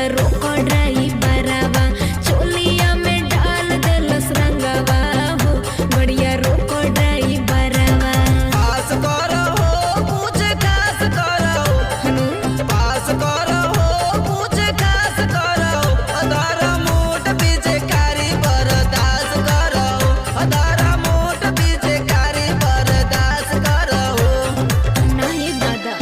गड़िया रोको ड्राइवरवा चोलिया में डाल देलस रंगवा हो गड़िया रोको ड्राइवरवा। पास करो हो पूछ खास करो पास करो हो पूछ खास करो अधार मोट पीछे कारी बर्दाश्त करो अधार मोट पीछे कारी बर्दाश्त करो। नहीं दादा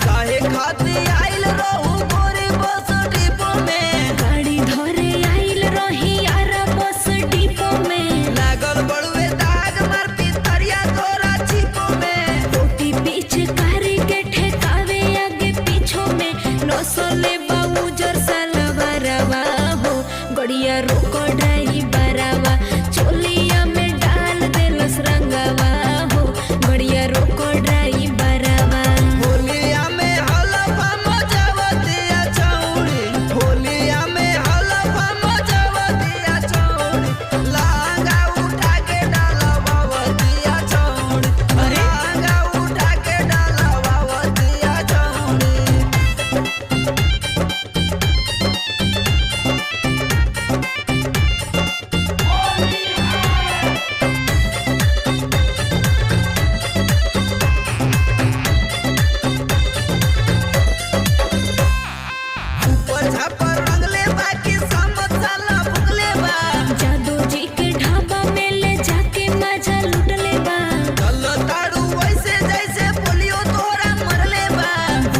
काहे खाती आइल रहू गोरी बस डिपो में गाड़ी धरे आइल रही यार बस डिपो में लागल बड़ुए दाग मार पितरिया तोरा छिपो में रोटी पीछ कारी के ठेकावे आगे पीछो में नसले बाबू जर सलवारवा हो गड़िया रोको ड्राइवरवा चोलिया में डाल देलस रंगवा हो गड़िया रोको ड्राइवरवा। होलिया में हलफा मचावतिया छौड़ी होलिया में हलफा मचावतिया छौड़ी लहंगा उठा के डालवावतिया छौड़ी लहंगा उठा के डालवावतिया छौड़ी। ऊपर झापर रंगले बाकी समत साला फुकले बा जादू जी के ढाबा में ले जाके मजा लुटले बा चल ताड़ू वैसे जैसे पोलियो तोरा मरले बा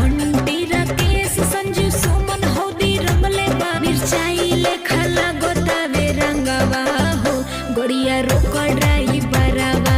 घंटी राकेश संजू सुमन हौदी रमले बा मिर्चाई लेखा लागोतावे रंगवा हो गड़िया रोको ड्राइवरवा